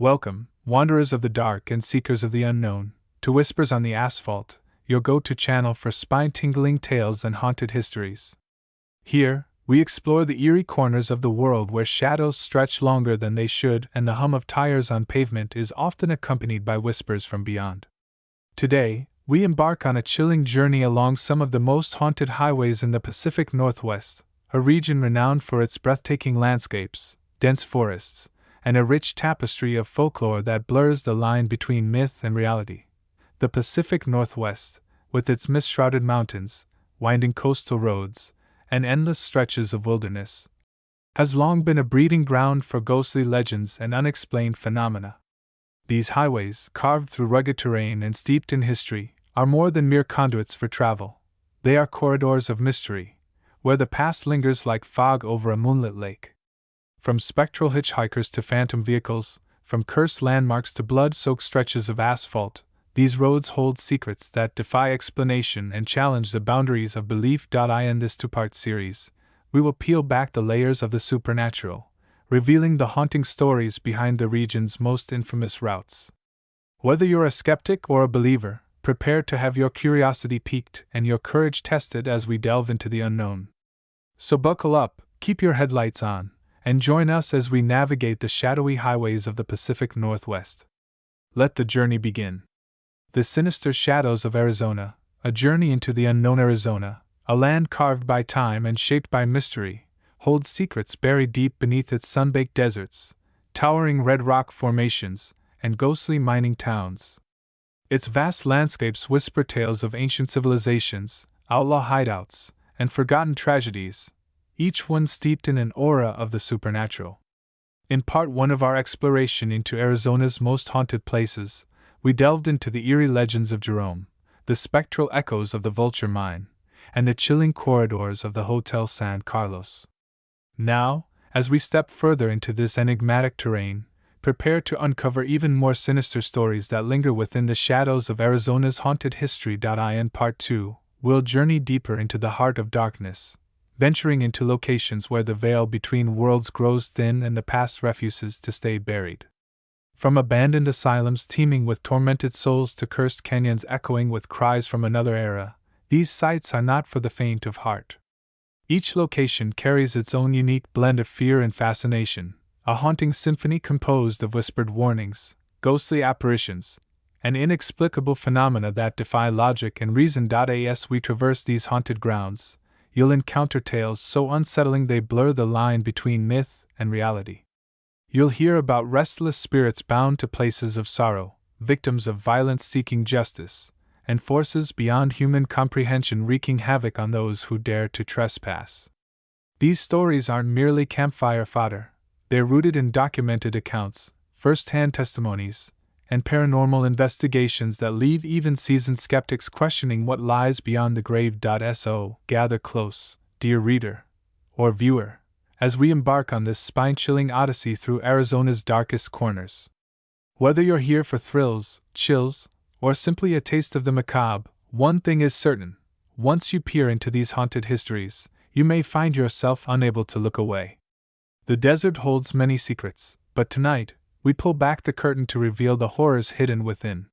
Welcome, wanderers of the dark and seekers of the unknown, to Whispers on the Asphalt, your go-to channel for spine-tingling tales and haunted histories. Here, we explore the eerie corners of the world where shadows stretch longer than they should and the hum of tires on pavement is often accompanied by whispers from beyond. Today, we embark on a chilling journey along some of the most haunted highways in the Pacific Northwest, a region renowned for its breathtaking landscapes, dense forests, and a rich tapestry of folklore that blurs the line between myth and reality. The Pacific Northwest, with its mist-shrouded mountains, winding coastal roads, and endless stretches of wilderness, has long been a breeding ground for ghostly legends and unexplained phenomena. These highways, carved through rugged terrain and steeped in history, are more than mere conduits for travel. They are corridors of mystery, where the past lingers like fog over a moonlit lake. From spectral hitchhikers to phantom vehicles, from cursed landmarks to blood-soaked stretches of asphalt, these roads hold secrets that defy explanation and challenge the boundaries of belief. In this two-part series, we will peel back the layers of the supernatural, revealing the haunting stories behind the region's most infamous routes. Whether you're a skeptic or a believer, prepare to have your curiosity piqued and your courage tested as we delve into the unknown. So buckle up, keep your headlights on, and join us as we navigate the shadowy highways of the Pacific Northwest. Let the journey begin. The sinister shadows of Arizona, a journey into the unknown. Arizona, a land carved by time and shaped by mystery, holds secrets buried deep beneath its sun-baked deserts, towering red rock formations, and ghostly mining towns. Its vast landscapes whisper tales of ancient civilizations, outlaw hideouts, and forgotten tragedies, each one steeped in an aura of the supernatural. In part 1 of our exploration into Arizona's most haunted places, we delved into the eerie legends of Jerome, the spectral echoes of the Vulture Mine, and the chilling corridors of the Hotel San Carlos. Now, as we step further into this enigmatic terrain, prepare to uncover even more sinister stories that linger within the shadows of Arizona's haunted history. In Part 2, we'll journey deeper into the heart of darkness, venturing into locations where the veil between worlds grows thin and the past refuses to stay buried. From abandoned asylums teeming with tormented souls to cursed canyons echoing with cries from another era, these sites are not for the faint of heart. Each location carries its own unique blend of fear and fascination, a haunting symphony composed of whispered warnings, ghostly apparitions, and inexplicable phenomena that defy logic and reason. As we traverse these haunted grounds, you'll encounter tales so unsettling they blur the line between myth and reality. You'll hear about restless spirits bound to places of sorrow, victims of violence seeking justice, and forces beyond human comprehension wreaking havoc on those who dare to trespass. These stories aren't merely campfire fodder, they're rooted in documented accounts, first-hand testimonies, and paranormal investigations that leave even seasoned skeptics questioning what lies beyond the grave. So, gather close, dear reader, or viewer, as we embark on this spine-chilling odyssey through Arizona's darkest corners. Whether you're here for thrills, chills, or simply a taste of the macabre, one thing is certain: once you peer into these haunted histories, you may find yourself unable to look away. The desert holds many secrets, but tonight, we pull back the curtain to reveal the horrors hidden within.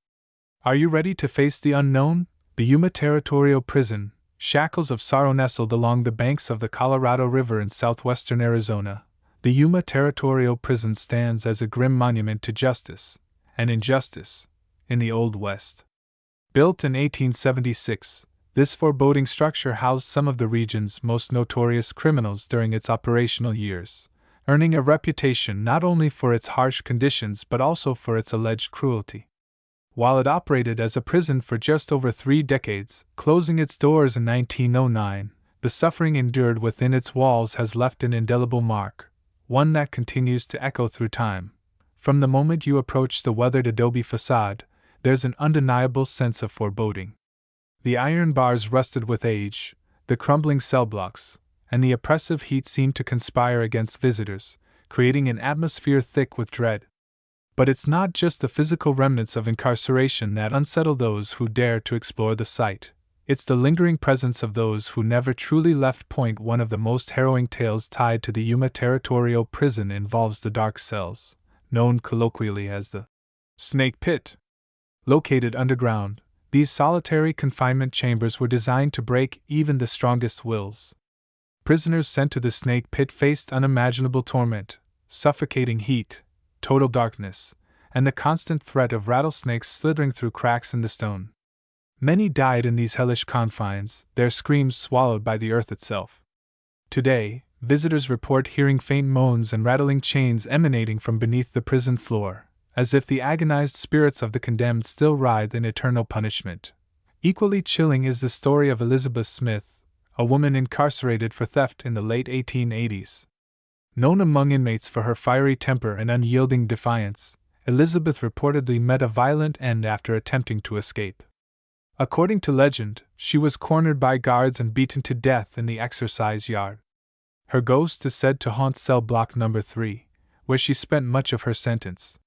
Are you ready to face the unknown? The Yuma Territorial Prison, shackles of sorrow nestled along the banks of the Colorado River in southwestern Arizona. The Yuma Territorial Prison stands as a grim monument to justice and injustice in the Old West. Built in 1876, this foreboding structure housed some of the region's most notorious criminals during its operational years, earning a reputation not only for its harsh conditions but also for its alleged cruelty. While it operated as a prison for just over 3 decades, closing its doors in 1909, the suffering endured within its walls has left an indelible mark, one that continues to echo through time. From the moment you approach the weathered adobe facade, there's an undeniable sense of foreboding. The iron bars rusted with age, the crumbling cell blocks, and the oppressive heat seem to conspire against visitors, creating an atmosphere thick with dread. But it's not just the physical remnants of incarceration that unsettle those who dare to explore the site. It's the lingering presence of those who never truly left. One of the most harrowing tales tied to the Yuma Territorial Prison involves the dark cells, known colloquially as the Snake Pit. Located underground, these solitary confinement chambers were designed to break even the strongest wills. Prisoners sent to the Snake Pit faced unimaginable torment, suffocating heat, total darkness, and the constant threat of rattlesnakes slithering through cracks in the stone. Many died in these hellish confines, their screams swallowed by the earth itself. Today, visitors report hearing faint moans and rattling chains emanating from beneath the prison floor, as if the agonized spirits of the condemned still writhe in eternal punishment. Equally chilling is the story of Elizabeth Smith, a woman incarcerated for theft in the late 1880s. Known among inmates for her fiery temper and unyielding defiance, Elizabeth reportedly met a violent end after attempting to escape. According to legend, she was cornered by guards and beaten to death in the exercise yard. Her ghost is said to haunt cell block number 3, where she spent much of her sentence.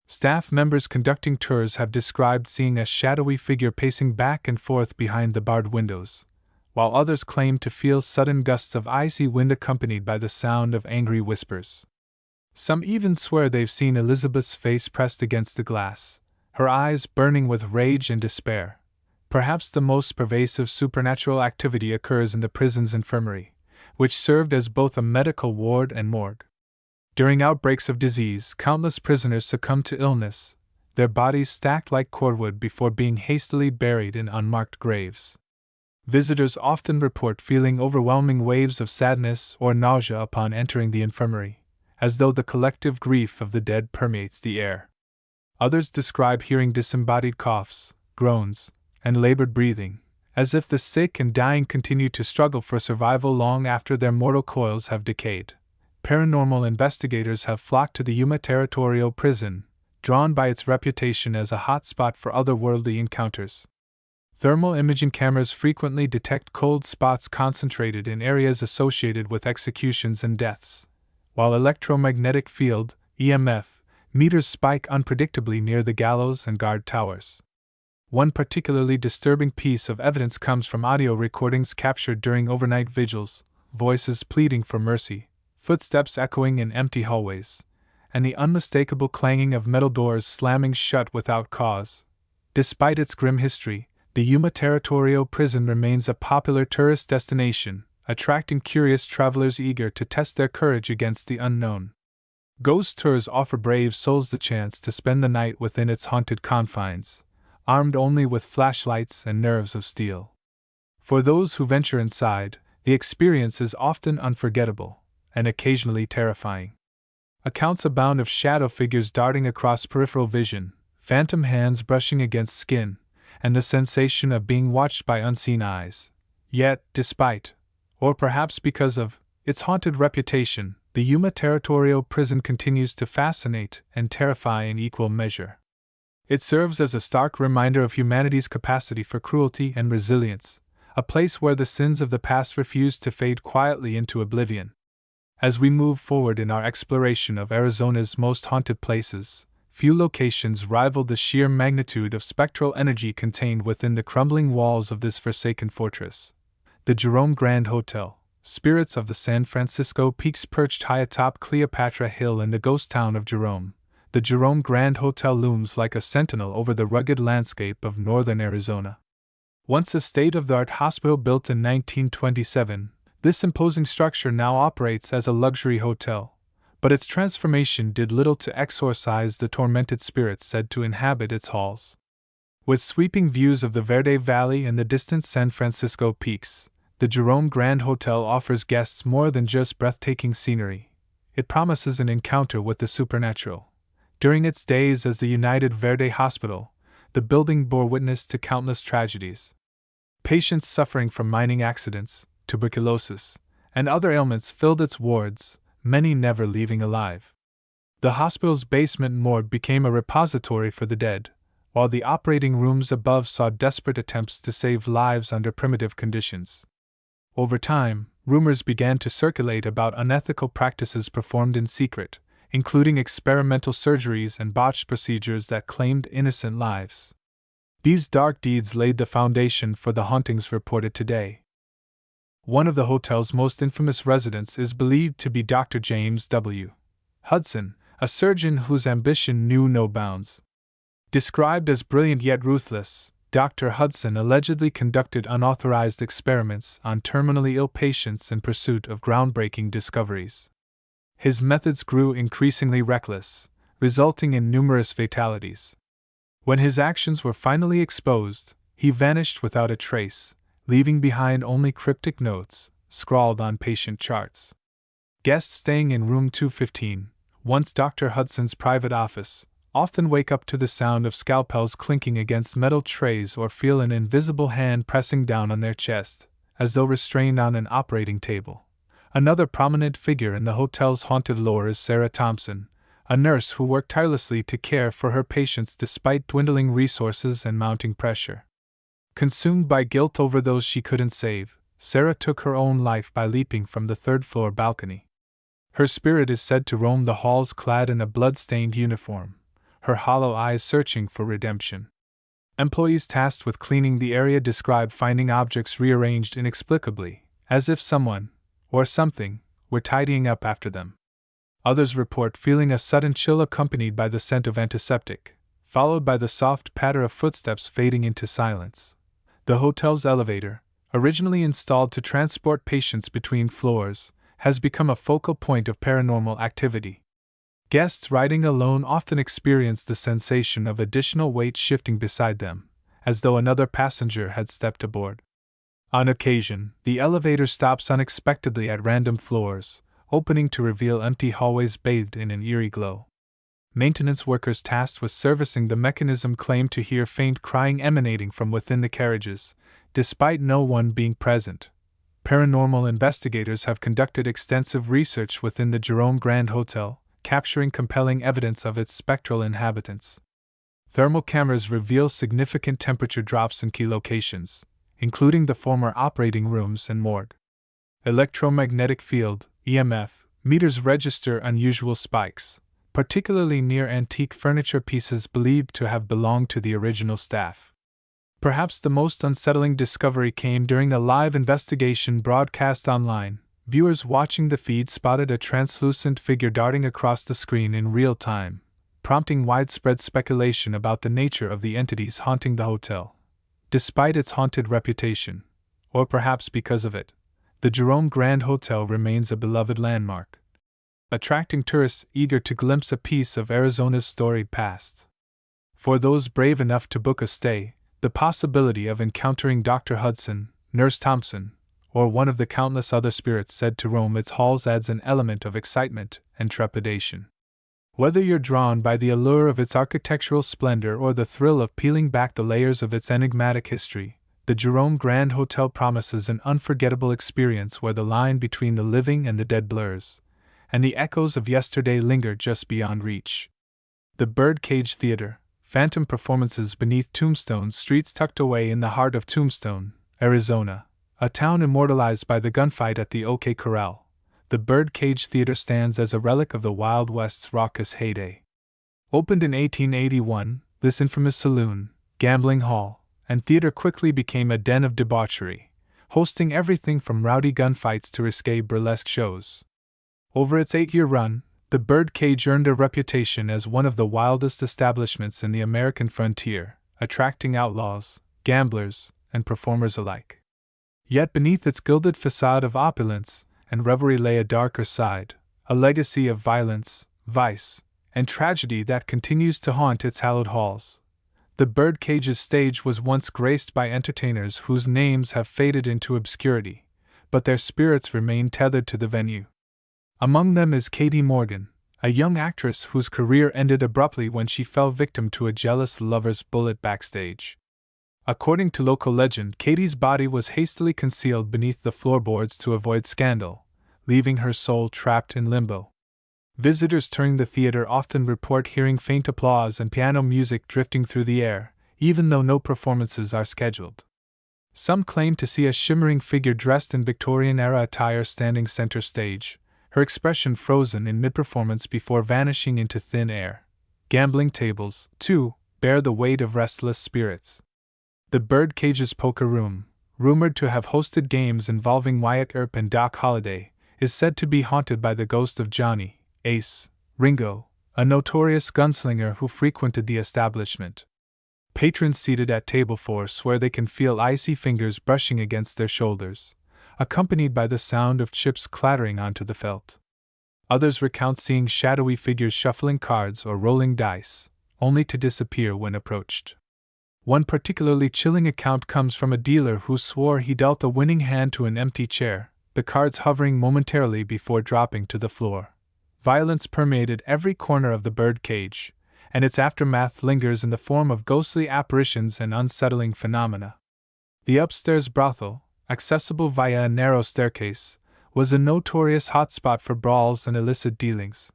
Staff members conducting tours have described seeing a shadowy figure pacing back and forth behind the barred windows, while others claim to feel sudden gusts of icy wind accompanied by the sound of angry whispers. Some even swear they've seen Elizabeth's face pressed against the glass, her eyes burning with rage and despair. Perhaps the most pervasive supernatural activity occurs in the prison's infirmary, which served as both a medical ward and morgue. During outbreaks of disease, countless prisoners succumb to illness, their bodies stacked like cordwood before being hastily buried in unmarked graves. Visitors often report feeling overwhelming waves of sadness or nausea upon entering the infirmary, as though the collective grief of the dead permeates the air. Others describe hearing disembodied coughs, groans, and labored breathing, as if the sick and dying continue to struggle for survival long after their mortal coils have decayed. Paranormal investigators have flocked to the Yuma Territorial Prison, drawn by its reputation as a hotspot for otherworldly encounters. Thermal imaging cameras frequently detect cold spots concentrated in areas associated with executions and deaths, while electromagnetic field (EMF) meters spike unpredictably near the gallows and guard towers. One particularly disturbing piece of evidence comes from audio recordings captured during overnight vigils, voices pleading for mercy, footsteps echoing in empty hallways, and the unmistakable clanging of metal doors slamming shut without cause. Despite its grim history, the Yuma Territorial Prison remains a popular tourist destination, attracting curious travelers eager to test their courage against the unknown. Ghost tours offer brave souls the chance to spend the night within its haunted confines, armed only with flashlights and nerves of steel. For those who venture inside, the experience is often unforgettable, and occasionally terrifying. Accounts abound of shadow figures darting across peripheral vision, phantom hands brushing against skin, and the sensation of being watched by unseen eyes. Yet, despite, or perhaps because of, its haunted reputation, the Yuma Territorial Prison continues to fascinate and terrify in equal measure. It serves as a stark reminder of humanity's capacity for cruelty and resilience, a place where the sins of the past refuse to fade quietly into oblivion. As we move forward in our exploration of Arizona's most haunted places, few locations rival the sheer magnitude of spectral energy contained within the crumbling walls of this forsaken fortress. The Jerome Grand Hotel, spirits of the San Francisco peaks perched high atop Cleopatra Hill in the ghost town of Jerome. The Jerome Grand Hotel looms like a sentinel over the rugged landscape of northern Arizona. Once a state-of-the-art hospital built in 1927, this imposing structure now operates as a luxury hotel, but its transformation did little to exorcise the tormented spirits said to inhabit its halls. With sweeping views of the Verde Valley and the distant San Francisco peaks, the Jerome Grand Hotel offers guests more than just breathtaking scenery. It promises an encounter with the supernatural. During its days as the United Verde Hospital, the building bore witness to countless tragedies. Patients suffering from mining accidents, tuberculosis, and other ailments filled its wards, many never leaving alive. The hospital's basement morgue became a repository for the dead, while the operating rooms above saw desperate attempts to save lives under primitive conditions. Over time, rumors began to circulate about unethical practices performed in secret, including experimental surgeries and botched procedures that claimed innocent lives. These dark deeds laid the foundation for the hauntings reported today. One of the hotel's most infamous residents is believed to be Dr. James W. Hudson, a surgeon whose ambition knew no bounds. Described as brilliant yet ruthless, Dr. Hudson allegedly conducted unauthorized experiments on terminally ill patients in pursuit of groundbreaking discoveries. His methods grew increasingly reckless, resulting in numerous fatalities. When his actions were finally exposed, he vanished without a trace, leaving behind only cryptic notes, scrawled on patient charts. Guests staying in room 215, once Dr. Hudson's private office, often wake up to the sound of scalpels clinking against metal trays or feel an invisible hand pressing down on their chest, as though restrained on an operating table. Another prominent figure in the hotel's haunted lore is Sarah Thompson, a nurse who worked tirelessly to care for her patients despite dwindling resources and mounting pressure. Consumed by guilt over those she couldn't save, Sarah took her own life by leaping from the third-floor balcony. Her spirit is said to roam the halls clad in a blood-stained uniform, her hollow eyes searching for redemption. Employees tasked with cleaning the area describe finding objects rearranged inexplicably, as if someone, or something, were tidying up after them. Others report feeling a sudden chill accompanied by the scent of antiseptic, followed by the soft patter of footsteps fading into silence. The hotel's elevator, originally installed to transport patients between floors, has become a focal point of paranormal activity. Guests riding alone often experience the sensation of additional weight shifting beside them, as though another passenger had stepped aboard. On occasion, the elevator stops unexpectedly at random floors, opening to reveal empty hallways bathed in an eerie glow. Maintenance workers tasked with servicing the mechanism claim to hear faint crying emanating from within the carriages, despite no one being present. Paranormal investigators have conducted extensive research within the Jerome Grand Hotel, capturing compelling evidence of its spectral inhabitants. Thermal cameras reveal significant temperature drops in key locations, including the former operating rooms and morgue. Electromagnetic field, EMF, meters register unusual spikes, particularly near antique furniture pieces believed to have belonged to the original staff. Perhaps the most unsettling discovery came during a live investigation broadcast online. Viewers watching the feed spotted a translucent figure darting across the screen in real time, prompting widespread speculation about the nature of the entities haunting the hotel. Despite its haunted reputation, or perhaps because of it, the Jerome Grand Hotel remains a beloved landmark, attracting tourists eager to glimpse a piece of Arizona's storied past. For those brave enough to book a stay, the possibility of encountering Dr. Hudson, Nurse Thompson, or one of the countless other spirits said to roam its halls adds an element of excitement and trepidation. Whether you're drawn by the allure of its architectural splendor or the thrill of peeling back the layers of its enigmatic history, the Jerome Grand Hotel promises an unforgettable experience where the line between the living and the dead blurs, and the echoes of yesterday linger just beyond reach. The Birdcage Theater, phantom performances beneath Tombstone's streets tucked away in the heart of Tombstone, Arizona, a town immortalized by the gunfight at the OK Corral. The Birdcage Theater stands as a relic of the Wild West's raucous heyday. Opened in 1881, this infamous saloon, gambling hall, and theater quickly became a den of debauchery, hosting everything from rowdy gunfights to risque burlesque shows. Over its 8-year run, the Birdcage earned a reputation as one of the wildest establishments in the American frontier, attracting outlaws, gamblers, and performers alike. Yet beneath its gilded facade of opulence and revelry lay a darker side, a legacy of violence, vice, and tragedy that continues to haunt its hallowed halls. The Birdcage's stage was once graced by entertainers whose names have faded into obscurity, but their spirits remain tethered to the venue. Among them is Katie Morgan, a young actress whose career ended abruptly when she fell victim to a jealous lover's bullet backstage. According to local legend, Katie's body was hastily concealed beneath the floorboards to avoid scandal, leaving her soul trapped in limbo. Visitors touring the theater often report hearing faint applause and piano music drifting through the air, even though no performances are scheduled. Some claim to see a shimmering figure dressed in Victorian-era attire standing center stage, her expression frozen in mid-performance before vanishing into thin air. Gambling tables, too, bear the weight of restless spirits. The Birdcage's poker room, rumored to have hosted games involving Wyatt Earp and Doc Holliday, is said to be haunted by the ghost of Johnny, Ace, Ringo, a notorious gunslinger who frequented the establishment. Patrons seated at table 4 swear they can feel icy fingers brushing against their shoulders, accompanied by the sound of chips clattering onto the felt. Others recount seeing shadowy figures shuffling cards or rolling dice, only to disappear when approached. One particularly chilling account comes from a dealer who swore he dealt a winning hand to an empty chair, the cards hovering momentarily before dropping to the floor. Violence permeated every corner of the bird cage, and its aftermath lingers in the form of ghostly apparitions and unsettling phenomena. The upstairs brothel, accessible via a narrow staircase, was a notorious hotspot for brawls and illicit dealings.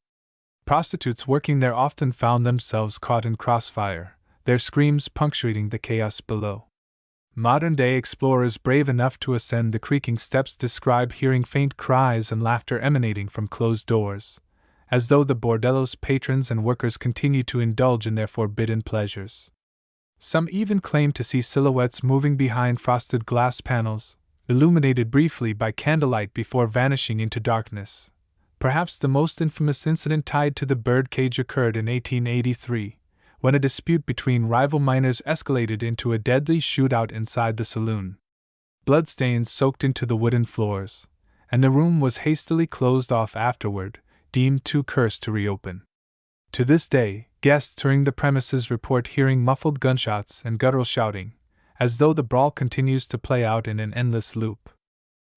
Prostitutes working there often found themselves caught in crossfire, their screams punctuating the chaos below. Modern-day explorers brave enough to ascend the creaking steps describe hearing faint cries and laughter emanating from closed doors, as though the bordello's patrons and workers continue to indulge in their forbidden pleasures. Some even claim to see silhouettes moving behind frosted glass panels, illuminated briefly by candlelight before vanishing into darkness. Perhaps the most infamous incident tied to the birdcage occurred in 1883, when a dispute between rival miners escalated into a deadly shootout inside the saloon. Bloodstains soaked into the wooden floors, and the room was hastily closed off afterward, deemed too cursed to reopen. To this day, guests touring the premises report hearing muffled gunshots and guttural shouting, as though the brawl continues to play out in an endless loop.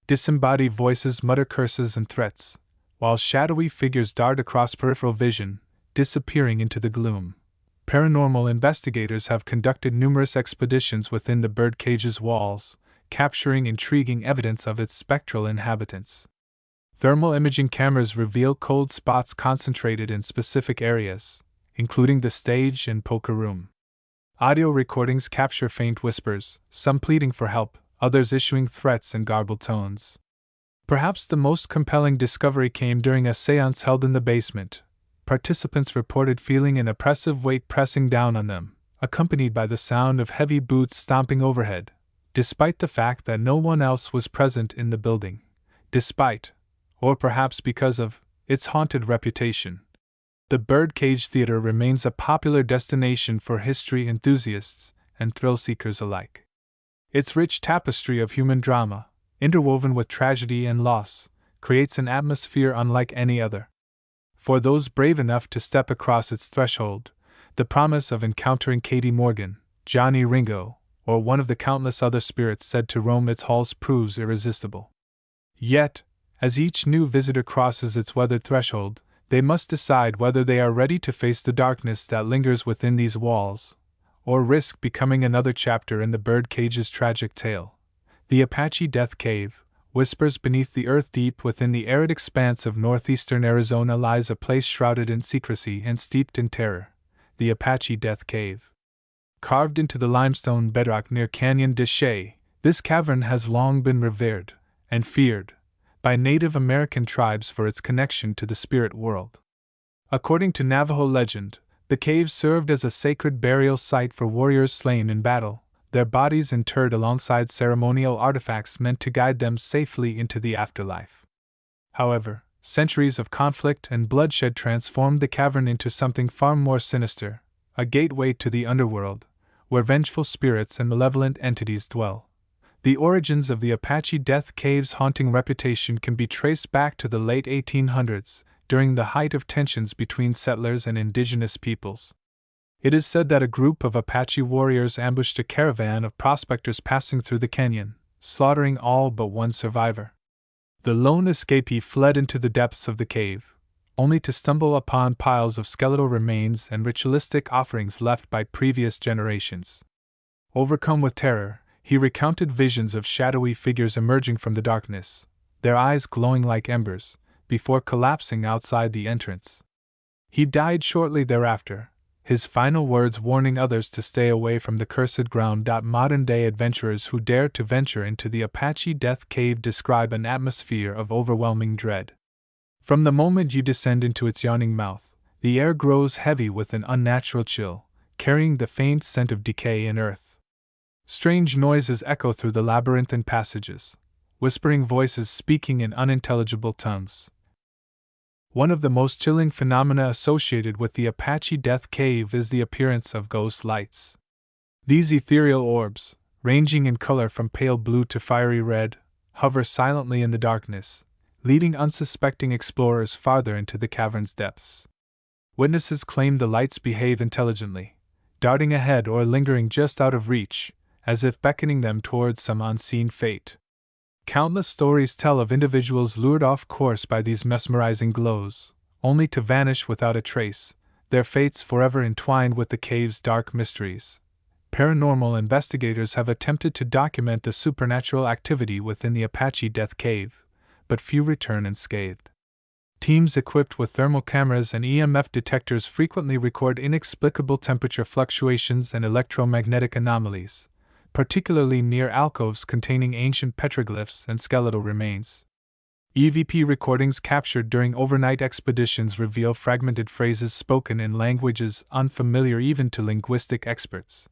Disembodied voices mutter curses and threats, while shadowy figures dart across peripheral vision, disappearing into the gloom. Paranormal investigators have conducted numerous expeditions within the birdcage's walls, capturing intriguing evidence of its spectral inhabitants. Thermal imaging cameras reveal cold spots concentrated in specific areas, including the stage and poker room. Audio recordings capture faint whispers, some pleading for help, others issuing threats in garbled tones. Perhaps the most compelling discovery came during a séance held in the basement. Participants reported feeling an oppressive weight pressing down on them, accompanied by the sound of heavy boots stomping overhead, despite the fact that no one else was present in the building. Despite, or perhaps because of, its haunted reputation, the Birdcage Theater remains a popular destination for history enthusiasts and thrill-seekers alike. Its rich tapestry of human drama, interwoven with tragedy and loss, creates an atmosphere unlike any other. For those brave enough to step across its threshold, the promise of encountering Katie Morgan, Johnny Ringo, or one of the countless other spirits said to roam its halls proves irresistible. Yet, as each new visitor crosses its weathered threshold, they must decide whether they are ready to face the darkness that lingers within these walls, or risk becoming another chapter in the birdcage's tragic tale. The Apache Death Cave whispers beneath the earth. Deep within the arid expanse of northeastern Arizona lies a place shrouded in secrecy and steeped in terror, the Apache Death Cave. Carved into the limestone bedrock near Canyon de Chelly, this cavern has long been revered and feared by Native American tribes for its connection to the spirit world. According to Navajo legend, the cave served as a sacred burial site for warriors slain in battle, their bodies interred alongside ceremonial artifacts meant to guide them safely into the afterlife. However, centuries of conflict and bloodshed transformed the cavern into something far more sinister, a gateway to the underworld, where vengeful spirits and malevolent entities dwell. The origins of the Apache Death Cave's haunting reputation can be traced back to the late 1800s, during the height of tensions between settlers and indigenous peoples. It is said that a group of Apache warriors ambushed a caravan of prospectors passing through the canyon, slaughtering all but one survivor. The lone escapee fled into the depths of the cave, only to stumble upon piles of skeletal remains and ritualistic offerings left by previous generations. Overcome with terror, he recounted visions of shadowy figures emerging from the darkness, their eyes glowing like embers, before collapsing outside the entrance. He died shortly thereafter, his final words warning others to stay away from the cursed ground. Modern-day adventurers who dare to venture into the Apache Death Cave describe an atmosphere of overwhelming dread. From the moment you descend into its yawning mouth, the air grows heavy with an unnatural chill, carrying the faint scent of decay and earth. Strange noises echo through the labyrinthine passages, whispering voices speaking in unintelligible tongues. One of the most chilling phenomena associated with the Apache Death Cave is the appearance of ghost lights. These ethereal orbs, ranging in color from pale blue to fiery red, hover silently in the darkness, leading unsuspecting explorers farther into the cavern's depths. Witnesses claim the lights behave intelligently, darting ahead or lingering just out of reach, as if beckoning them towards some unseen fate. Countless stories tell of individuals lured off course by these mesmerizing glows, only to vanish without a trace, their fates forever entwined with the cave's dark mysteries. Paranormal investigators have attempted to document the supernatural activity within the Apache Death Cave, but few return unscathed. Teams equipped with thermal cameras and EMF detectors frequently record inexplicable temperature fluctuations and electromagnetic anomalies, particularly near alcoves containing ancient petroglyphs and skeletal remains. EVP recordings captured during overnight expeditions reveal fragmented phrases spoken in languages unfamiliar even to linguistic experts.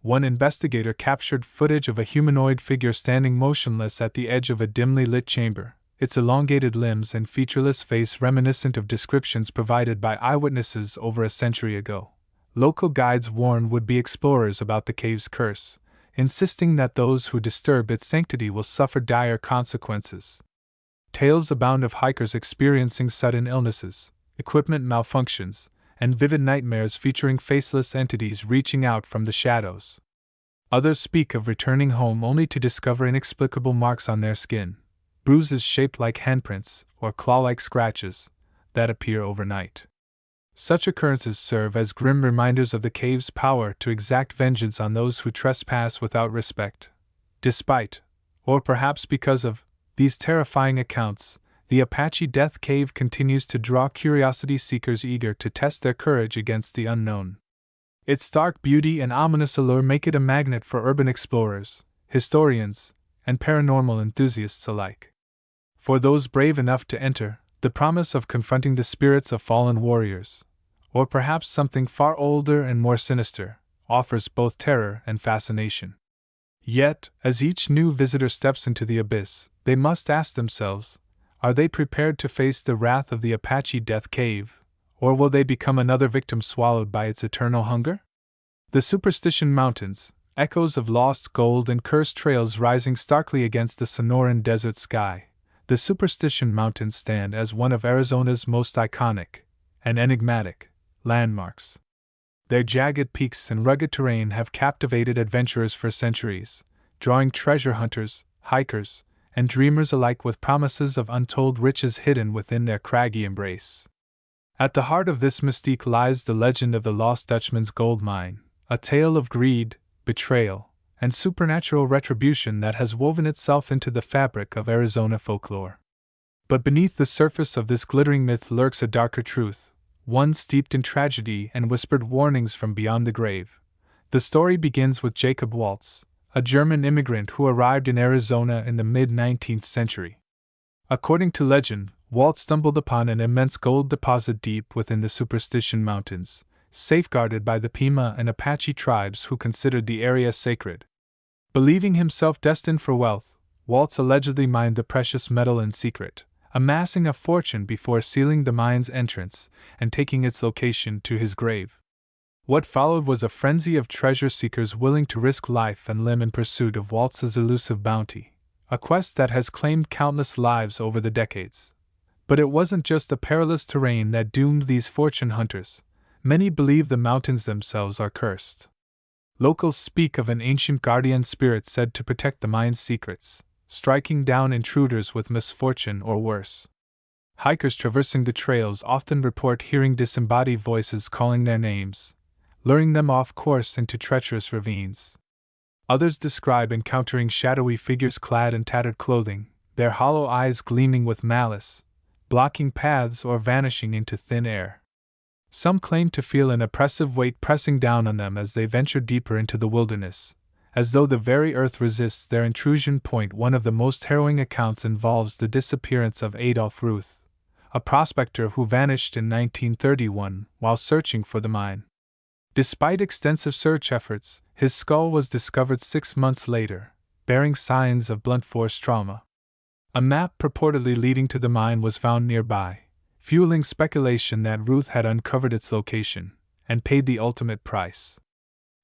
One investigator captured footage of a humanoid figure standing motionless at the edge of a dimly lit chamber, its elongated limbs and featureless face reminiscent of descriptions provided by eyewitnesses over a century ago. Local guides warn would-be explorers about the cave's curse, insisting that those who disturb its sanctity will suffer dire consequences. Tales abound of hikers experiencing sudden illnesses, equipment malfunctions, and vivid nightmares featuring faceless entities reaching out from the shadows. Others speak of returning home only to discover inexplicable marks on their skin, bruises shaped like handprints or claw-like scratches that appear overnight. Such occurrences serve as grim reminders of the cave's power to exact vengeance on those who trespass without respect. Despite, or perhaps because of, these terrifying accounts, the Apache Death Cave continues to draw curiosity seekers eager to test their courage against the unknown. Its stark beauty and ominous allure make it a magnet for urban explorers, historians, and paranormal enthusiasts alike. For those brave enough to enter, the promise of confronting the spirits of fallen warriors, or perhaps something far older and more sinister, offers both terror and fascination. Yet, as each new visitor steps into the abyss, they must ask themselves, are they prepared to face the wrath of the Apache Death Cave, or will they become another victim swallowed by its eternal hunger? The Superstition Mountains, echoes of lost gold and cursed trails rising starkly against the Sonoran desert sky. The Superstition Mountains stand as one of Arizona's most iconic and enigmatic landmarks. Their jagged peaks and rugged terrain have captivated adventurers for centuries, drawing treasure hunters, hikers, and dreamers alike with promises of untold riches hidden within their craggy embrace. At the heart of this mystique lies the legend of the Lost Dutchman's gold mine, a tale of greed, betrayal, and supernatural retribution that has woven itself into the fabric of Arizona folklore. But beneath the surface of this glittering myth lurks a darker truth, one steeped in tragedy and whispered warnings from beyond the grave. The story begins with Jacob Waltz, a German immigrant who arrived in Arizona in the mid-19th century. According to legend, Waltz stumbled upon an immense gold deposit deep within the Superstition Mountains, safeguarded by the Pima and Apache tribes who considered the area sacred. Believing himself destined for wealth, Waltz allegedly mined the precious metal in secret, amassing a fortune before sealing the mine's entrance and taking its location to his grave. What followed was a frenzy of treasure seekers willing to risk life and limb in pursuit of Waltz's elusive bounty, a quest that has claimed countless lives over the decades. But it wasn't just the perilous terrain that doomed these fortune hunters. Many believe the mountains themselves are cursed. Locals speak of an ancient guardian spirit said to protect the mine's secrets, striking down intruders with misfortune or worse. Hikers traversing the trails often report hearing disembodied voices calling their names, luring them off course into treacherous ravines. Others describe encountering shadowy figures clad in tattered clothing, their hollow eyes gleaming with malice, blocking paths or vanishing into thin air. Some claim to feel an oppressive weight pressing down on them as they venture deeper into the wilderness, as though the very earth resists their intrusion. One of the most harrowing accounts involves the disappearance of Adolf Ruth, a prospector who vanished in 1931 while searching for the mine. Despite extensive search efforts, his skull was discovered 6 months later, bearing signs of blunt force trauma. A map purportedly leading to the mine was found nearby, fueling speculation that Ruth had uncovered its location and paid the ultimate price.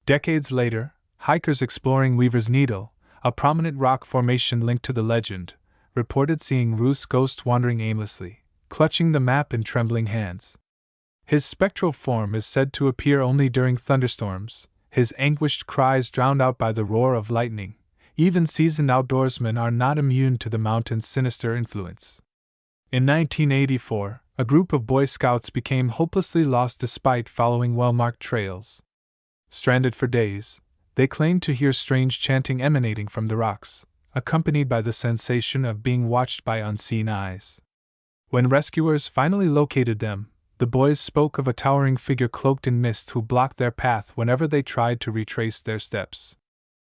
Decades later, hikers exploring Weaver's Needle, a prominent rock formation linked to the legend, reported seeing Ruth's ghost wandering aimlessly, clutching the map in trembling hands. His spectral form is said to appear only during thunderstorms, his anguished cries drowned out by the roar of lightning. Even seasoned outdoorsmen are not immune to the mountain's sinister influence. In 1984, a group of Boy Scouts became hopelessly lost despite following well-marked trails. Stranded for days, they claimed to hear strange chanting emanating from the rocks, accompanied by the sensation of being watched by unseen eyes. When rescuers finally located them, the boys spoke of a towering figure cloaked in mist who blocked their path whenever they tried to retrace their steps.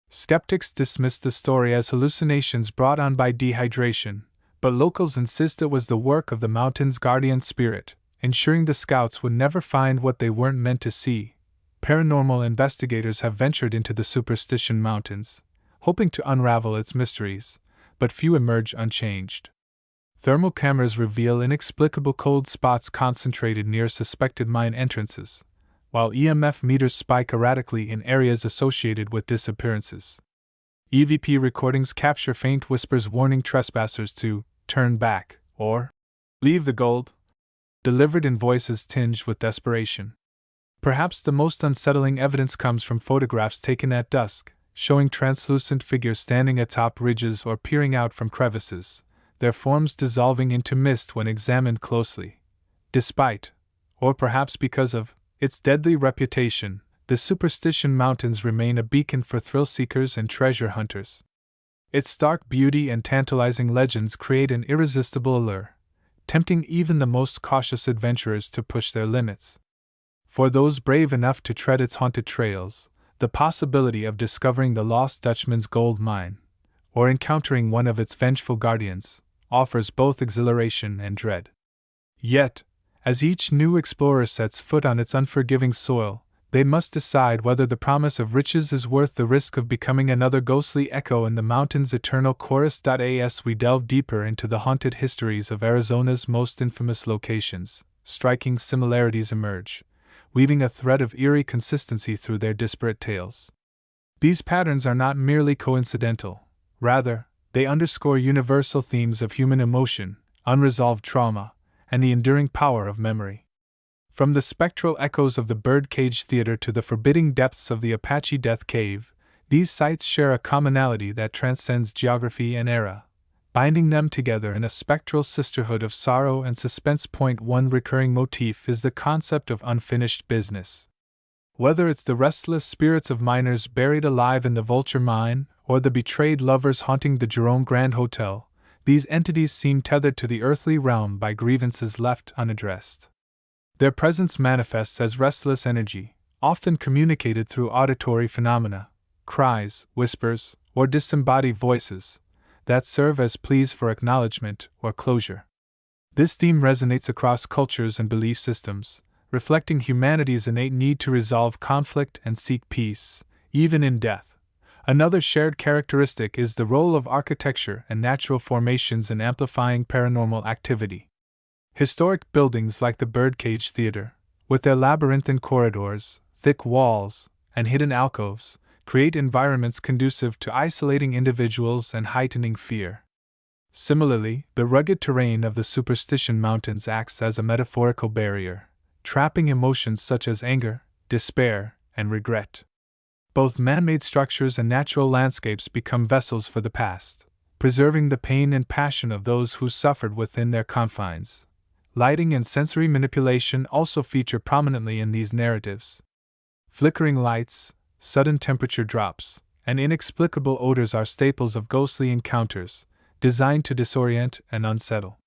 Skeptics dismissed the story as hallucinations brought on by dehydration, but locals insist it was the work of the mountain's guardian spirit, ensuring the scouts would never find what they weren't meant to see. Paranormal investigators have ventured into the Superstition Mountains, hoping to unravel its mysteries, but few emerge unchanged. Thermal cameras reveal inexplicable cold spots concentrated near suspected mine entrances, while EMF meters spike erratically in areas associated with disappearances. EVP recordings capture faint whispers warning trespassers to turn back or leave the gold, delivered in voices tinged with desperation. Perhaps the most unsettling evidence comes from photographs taken at dusk, showing translucent figures standing atop ridges or peering out from crevices, their forms dissolving into mist when examined closely. Despite, or perhaps because of, its deadly reputation, the Superstition Mountains remain a beacon for thrill-seekers and treasure hunters. Its stark beauty and tantalizing legends create an irresistible allure, tempting even the most cautious adventurers to push their limits. For those brave enough to tread its haunted trails, the possibility of discovering the lost Dutchman's gold mine, or encountering one of its vengeful guardians, offers both exhilaration and dread. Yet, as each new explorer sets foot on its unforgiving soil, they must decide whether the promise of riches is worth the risk of becoming another ghostly echo in the mountain's eternal chorus. As we delve deeper into the haunted histories of Arizona's most infamous locations, striking similarities emerge, weaving a thread of eerie consistency through their disparate tales. These patterns are not merely coincidental, rather, they underscore universal themes of human emotion, unresolved trauma, and the enduring power of memory. From the spectral echoes of the Birdcage Theater to the forbidding depths of the Apache Death Cave, these sites share a commonality that transcends geography and era, binding them together in a spectral sisterhood of sorrow and suspense. One recurring motif is the concept of unfinished business. Whether it's the restless spirits of miners buried alive in the Vulture Mine, or the betrayed lovers haunting the Jerome Grand Hotel, these entities seem tethered to the earthly realm by grievances left unaddressed. Their presence manifests as restless energy, often communicated through auditory phenomena, cries, whispers, or disembodied voices, that serve as pleas for acknowledgement or closure. This theme resonates across cultures and belief systems, reflecting humanity's innate need to resolve conflict and seek peace, even in death. Another shared characteristic is the role of architecture and natural formations in amplifying paranormal activity. Historic buildings like the Birdcage Theater, with their labyrinthine corridors, thick walls, and hidden alcoves, create environments conducive to isolating individuals and heightening fear. Similarly, the rugged terrain of the Superstition Mountains acts as a metaphorical barrier, trapping emotions such as anger, despair, and regret. Both man-made structures and natural landscapes become vessels for the past, preserving the pain and passion of those who suffered within their confines. Lighting and sensory manipulation also feature prominently in these narratives. Flickering lights, sudden temperature drops, and inexplicable odors are staples of ghostly encounters, designed to disorient and unsettle.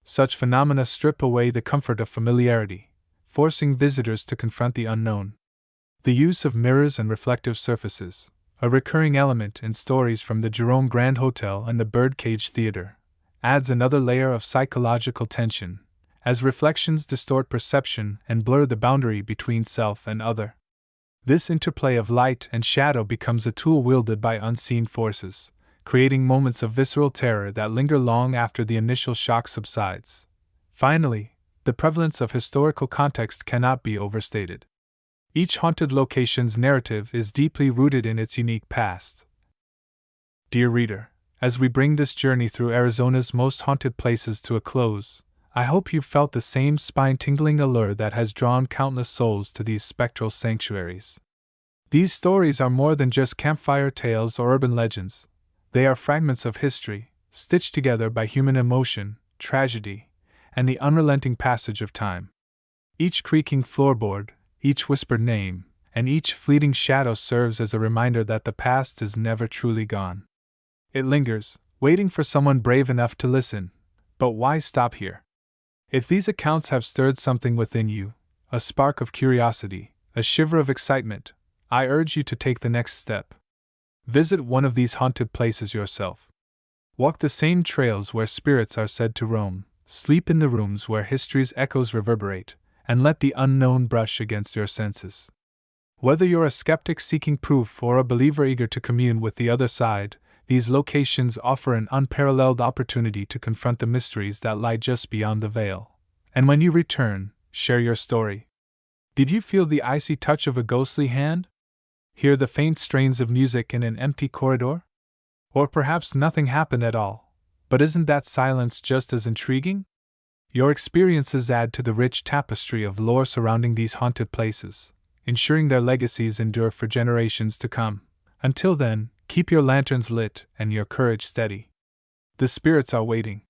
Such phenomena strip away the comfort of familiarity, forcing visitors to confront the unknown. The use of mirrors and reflective surfaces, a recurring element in stories from the Jerome Grand Hotel and the Birdcage Theater, adds another layer of psychological tension, as reflections distort perception and blur the boundary between self and other. This interplay of light and shadow becomes a tool wielded by unseen forces, creating moments of visceral terror that linger long after the initial shock subsides. Finally, the prevalence of historical context cannot be overstated. Each haunted location's narrative is deeply rooted in its unique past. Dear reader, as we bring this journey through Arizona's most haunted places to a close, I hope you've felt the same spine-tingling allure that has drawn countless souls to these spectral sanctuaries. These stories are more than just campfire tales or urban legends. They are fragments of history, stitched together by human emotion, tragedy, and the unrelenting passage of time. Each creaking floorboard, each whispered name, and each fleeting shadow serves as a reminder that the past is never truly gone. It lingers, waiting for someone brave enough to listen. But why stop here? If these accounts have stirred something within you, a spark of curiosity, a shiver of excitement, I urge you to take the next step. Visit one of these haunted places yourself. Walk the same trails where spirits are said to roam, sleep in the rooms where history's echoes reverberate, and let the unknown brush against your senses. Whether you're a skeptic seeking proof or a believer eager to commune with the other side, these locations offer an unparalleled opportunity to confront the mysteries that lie just beyond the veil. And when you return, share your story. Did you feel the icy touch of a ghostly hand? Hear the faint strains of music in an empty corridor? Or perhaps nothing happened at all, but isn't that silence just as intriguing? Your experiences add to the rich tapestry of lore surrounding these haunted places, ensuring their legacies endure for generations to come. Until then, keep your lanterns lit and your courage steady. The spirits are waiting.